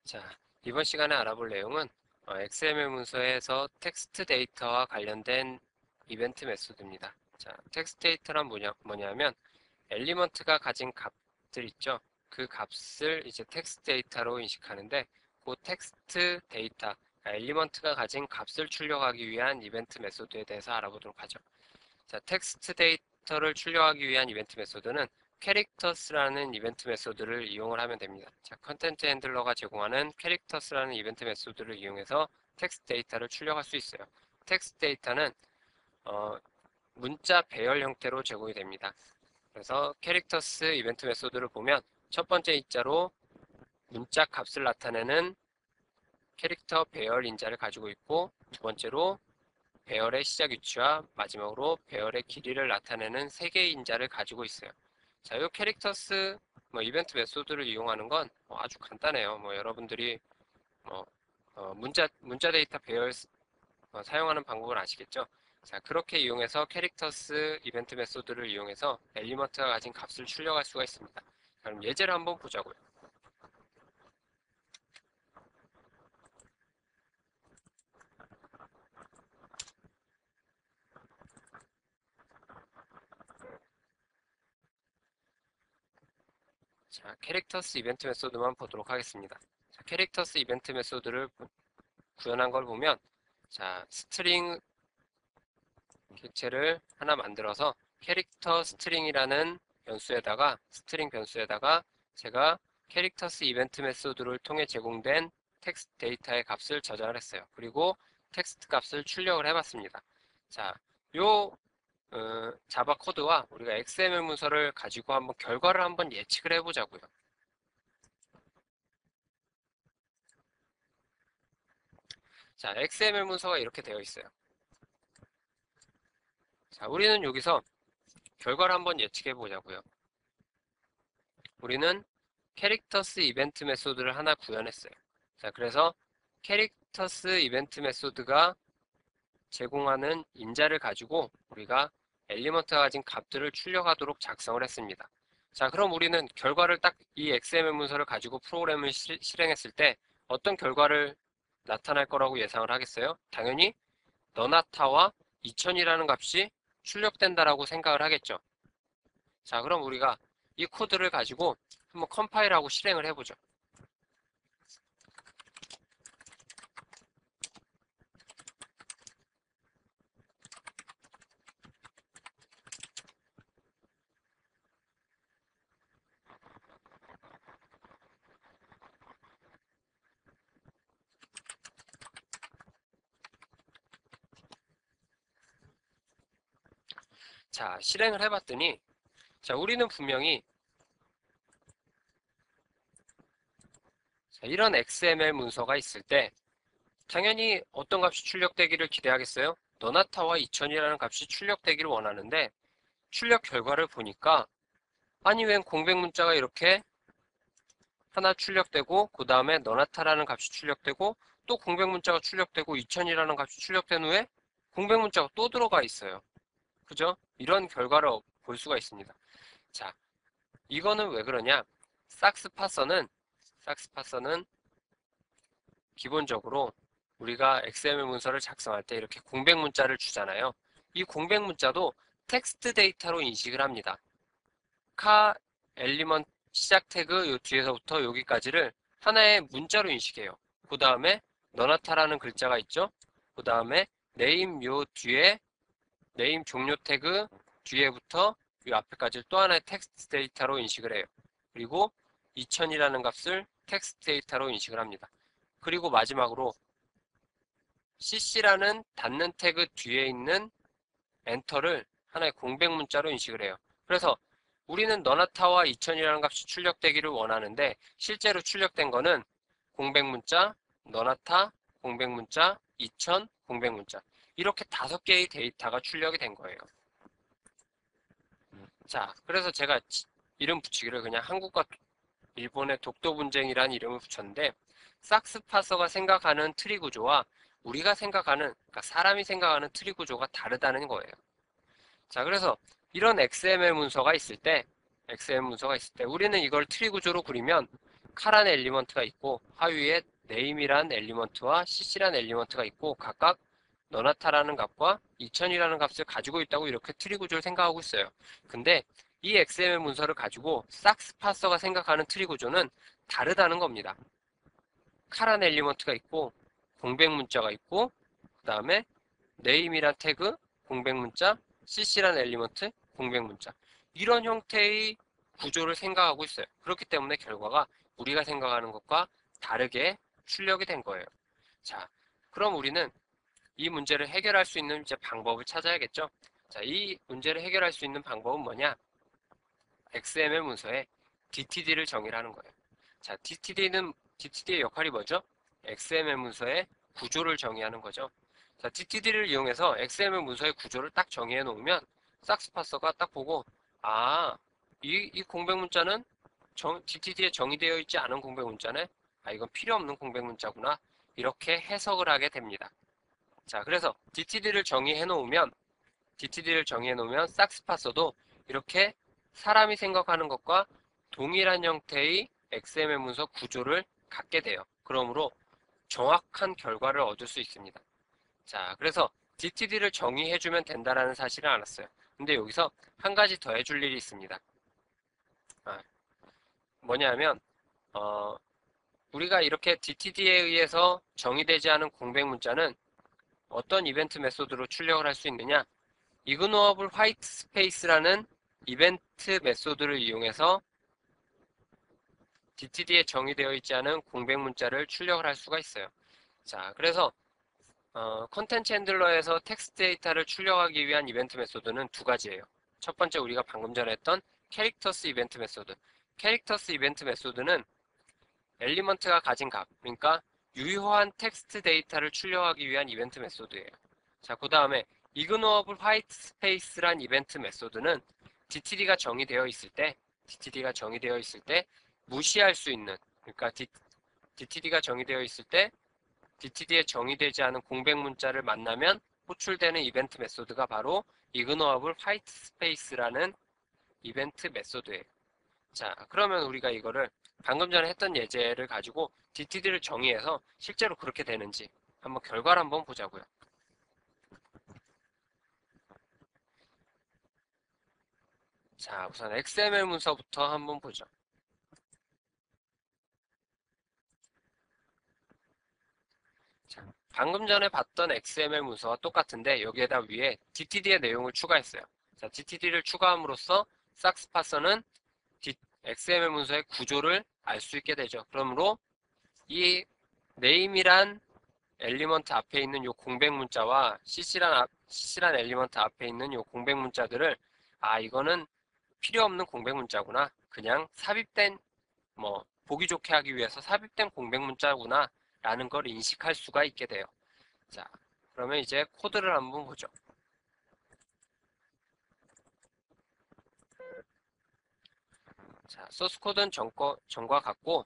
자, 이번 시간에 알아볼 내용은 XML 문서에서 텍스트 데이터와 관련된 이벤트 메소드입니다. 자, 텍스트 데이터란 뭐냐면 엘리먼트가 가진 값들 있죠. 그 값을 이제 텍스트 데이터로 인식하는데 그 텍스트 데이터, 엘리먼트가 가진 값을 출력하기 위한 이벤트 메소드에 대해서 알아보도록 하죠. 자, 텍스트 데이터를 출력하기 위한 이벤트 메소드는 캐릭터스라는 이벤트 메소드를 이용을 하면 됩니다. 자, 컨텐트 핸들러가 제공하는 캐릭터스라는 이벤트 메소드를 이용해서 텍스트 데이터를 출력할 수 있어요. 텍스트 데이터는 문자 배열 형태로 제공이 됩니다. 그래서 캐릭터스 이벤트 메소드를 보면 첫 번째 입자로 문자 값을 나타내는 캐릭터 배열 인자를 가지고 있고, 두 번째로 배열의 시작 위치와 마지막으로 배열의 길이를 나타내는 세 개의 인자를 가지고 있어요. 자, 이 캐릭터스 이벤트 메소드를 이용하는 건 아주 간단해요. 여러분들이 문자 데이터 배열 사용하는 방법을 아시겠죠? 자, 그렇게 이용해서 캐릭터스 이벤트 메소드를 이용해서 엘리먼트가 가진 값을 출력할 수가 있습니다. 그럼 예제를 한번 보자고요. 자, 캐릭터스 이벤트 메소드만 보도록 하겠습니다. 자, 캐릭터스 이벤트 메소드를 구현한 걸 보면, 자, 스트링 객체를 하나 만들어서 캐릭터 스트링이라는 스트링 변수에다가 제가 캐릭터스 이벤트 메소드를 통해 제공된 텍스트 데이터의 값을 저장을 했어요. 그리고 텍스트 값을 출력을 해봤습니다. 자, 요 자바 코드와 우리가 XML 문서를 가지고 한번 결과를 한번 예측을 해보자고요. 자, XML 문서가 이렇게 되어 있어요. 자, 우리는 여기서 결과를 한번 예측해 보자고요. 우리는 캐릭터스 이벤트 메소드를 하나 구현했어요. 자, 그래서 캐릭터스 이벤트 메소드가 제공하는 인자를 가지고 우리가 엘리먼트가 가진 값들을 출력하도록 작성을 했습니다. 자, 그럼 우리는 결과를 딱 이 XML 문서를 가지고 프로그램을 실행했을 때 어떤 결과를 나타날 거라고 예상을 하겠어요? 당연히 너나타와 2000이라는 값이 출력된다라고 생각을 하겠죠. 자, 그럼 우리가 이 코드를 가지고 한번 컴파일하고 실행을 해보죠. 자, 실행을 해봤더니, 자, 우리는 분명히 이런 XML 문서가 있을 때 당연히 어떤 값이 출력되기를 기대하겠어요? 너나타와 2000이라는 값이 출력되기를 원하는데 출력 결과를 보니까 아니 웬 공백 문자가 이렇게 하나 출력되고 그 다음에 너나타라는 값이 출력되고 또 공백 문자가 출력되고 2000이라는 값이 출력된 후에 공백 문자가 또 들어가 있어요. 그죠? 이런 결과를 볼 수가 있습니다. 자, 이거는 왜 그러냐? 삭스파서는 기본적으로 우리가 XML 문서를 작성할 때 이렇게 공백 문자를 주잖아요. 이 공백 문자도 텍스트 데이터로 인식을 합니다. 카 엘리먼트 시작 태그 요 뒤에서부터 여기까지를 하나의 문자로 인식해요. 그 다음에 너나타라는 글자가 있죠. 그 다음에 네임 요 뒤에 네임 종료 태그 뒤에부터 이 앞에까지 또 하나의 텍스트 데이터로 인식을 해요. 그리고 2000이라는 값을 텍스트 데이터로 인식을 합니다. 그리고 마지막으로 cc라는 닫는 태그 뒤에 있는 엔터를 하나의 공백 문자로 인식을 해요. 그래서 우리는 너나타와 2000이라는 값이 출력되기를 원하는데 실제로 출력된 거는 공백 문자, 너나타, 공백 문자, 2000, 공백 문자 이렇게 5개의 데이터가 출력이 된 거예요. 자, 그래서 제가 이름 붙이기를 그냥 한국과 일본의 독도 분쟁이라는 이름을 붙였는데 삭스파서가 생각하는 트리 구조와 우리가 생각하는, 그러니까 사람이 생각하는 트리 구조가 다르다는 거예요. 자, 그래서 이런 XML 문서가 있을 때 우리는 이걸 트리 구조로 그리면 카라는 엘리먼트가 있고 하위에 name이란 엘리먼트와 cc란 엘리먼트가 있고 각각 너나타라는 값과 2000이라는 값을 가지고 있다고 이렇게 트리 구조를 생각하고 있어요. 근데 이 XML 문서를 가지고 싹스 파서가 생각하는 트리 구조는 다르다는 겁니다. 카란 엘리먼트가 있고 공백 문자가 있고 그 다음에 name이란 태그 공백 문자, cc란 엘리먼트 공백 문자 이런 형태의 구조를 생각하고 있어요. 그렇기 때문에 결과가 우리가 생각하는 것과 다르게 출력이 된 거예요. 자, 그럼 우리는 이 문제를 해결할 수 있는 이제 방법을 찾아야겠죠. 자, 이 문제를 해결할 수 있는 방법은 뭐냐? XML 문서에 DTD를 정의를 하는 거예요. 자, DTD의 역할이 뭐죠? XML 문서의 구조를 정의하는 거죠. 자, DTD를 이용해서 XML 문서의 구조를 딱 정의해 놓으면 싹스 파서가 딱 보고 이 공백 문자는 DTD에 정의되어 있지 않은 공백 문자네. 이건 필요 없는 공백 문자구나. 이렇게 해석을 하게 됩니다. 자, 그래서 DTD를 정의해 놓으면 싹스 파서도 이렇게 사람이 생각하는 것과 동일한 형태의 XML 문서 구조를 갖게 돼요. 그러므로 정확한 결과를 얻을 수 있습니다. 자, 그래서 DTD를 정의해주면 된다라는 사실을 알았어요. 근데 여기서 한 가지 더 해줄 일이 있습니다. 뭐냐면 우리가 이렇게 DTD에 의해서 정의되지 않은 공백 문자는 어떤 이벤트 메소드로 출력을 할 수 있느냐? 이그노어블 화이트 스페이스라는 이벤트 메소드를 이용해서 DTD에 정의되어 있지 않은 공백 문자를 출력을 할 수가 있어요. 자, 그래서 컨텐츠 핸들러에서 텍스트 데이터를 출력하기 위한 이벤트 메소드는 두 가지예요. 첫 번째 우리가 방금 전에 했던 캐릭터스 이벤트 메소드. 캐릭터스 이벤트 메소드는 엘리먼트가 가진 값, 그러니까 유효한 텍스트 데이터를 출력하기 위한 이벤트 메소드예요. 자, 그 다음에 이그노어블 화이트 스페이스란 이벤트 메소드는 DTD가 정의되어 있을 때 무시할 수 있는, 그러니까 DTD가 정의되어 있을 때 DTD에 정의되지 않은 공백 문자를 만나면 호출되는 이벤트 메소드가 바로 이그노어블 화이트 스페이스라는 이벤트 메소드예요. 자, 그러면 우리가 이거를 방금 전에 했던 예제를 가지고 DTD를 정의해서 실제로 그렇게 되는지 한번 결과를 한번 보자고요. 자, 우선 XML 문서부터 한번 보죠. 자, 방금 전에 봤던 XML 문서와 똑같은데 여기에다 위에 DTD의 내용을 추가했어요. 자, DTD를 추가함으로써 싹스 파서는 XML 문서의 구조를 알 수 있게 되죠. 그러므로 이 name이란 엘리먼트 앞에 있는 이 공백 문자와 cc란 엘리먼트 앞에 있는 이 공백 문자들을 이거는 필요 없는 공백 문자구나. 그냥 삽입된 보기 좋게 하기 위해서 삽입된 공백 문자구나 라는 걸 인식할 수가 있게 돼요. 자, 그러면 이제 코드를 한번 보죠. 자, 소스 코드는 전과 같고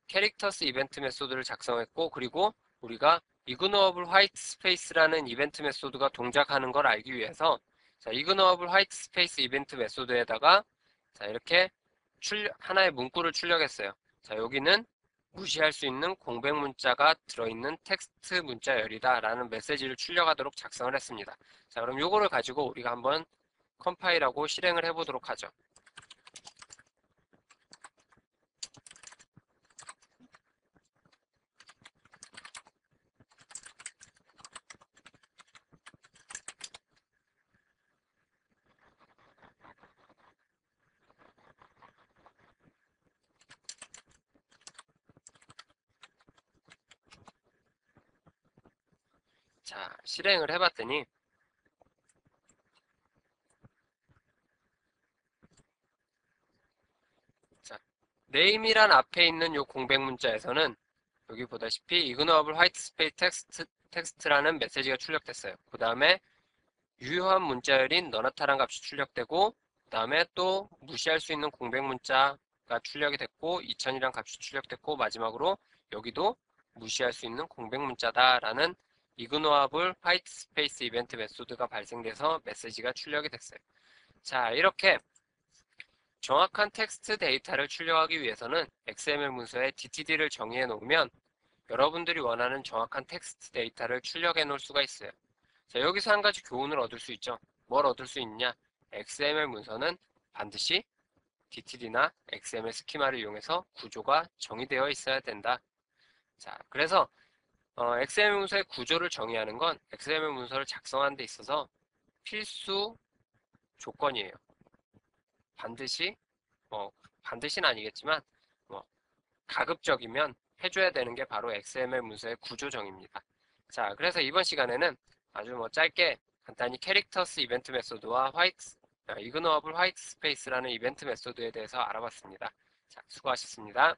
캐릭터스 이벤트 메소드를 작성했고 그리고 우리가 이그노어블 화이트 스페이스라는 이벤트 메소드가 동작하는 걸 알기 위해서 자, 이그노어블 화이트 스페이스 이벤트 메소드에다가 자, 이렇게 하나의 문구를 출력했어요. 자, 여기는 무시할 수 있는 공백 문자가 들어있는 텍스트 문자열이다 라는 메시지를 출력하도록 작성을 했습니다. 자, 그럼 요거를 가지고 우리가 한번 컴파일하고 실행을 해보도록 하죠. 자, 실행을 해봤더니 자, name이란 앞에 있는 요 공백 문자에서는 여기 보다시피 이그노어블 화이트 스페이스 텍스트라는 메시지가 출력됐어요. 그 다음에 유효한 문자열인 너나타란 값이 출력되고 그 다음에 또 무시할 수 있는 공백 문자가 출력이 됐고 2000이란 값이 출력됐고 마지막으로 여기도 무시할 수 있는 공백 문자다라는 이그노어블 화이트 스페이스 이벤트 메소드가 발생돼서 메시지가 출력이 됐어요. 자, 이렇게 정확한 텍스트 데이터를 출력하기 위해서는 XML 문서에 DTD를 정의해 놓으면 여러분들이 원하는 정확한 텍스트 데이터를 출력해 놓을 수가 있어요. 자, 여기서 한 가지 교훈을 얻을 수 있죠. 뭘 얻을 수 있냐? XML 문서는 반드시 DTD나 XML 스키마를 이용해서 구조가 정의되어 있어야 된다. 자, 그래서 XML 문서의 구조를 정의하는 건 XML 문서를 작성하는 데 있어서 필수 조건이에요. 반드시, 반드시는 아니겠지만, 뭐, 가급적이면 해줘야 되는 게 바로 XML 문서의 구조 정의입니다. 자, 그래서 이번 시간에는 아주 짧게 간단히 캐릭터스 이벤트 메소드와 이그노어블 화이트 스페이스라는 이벤트 메소드에 대해서 알아봤습니다. 자, 수고하셨습니다.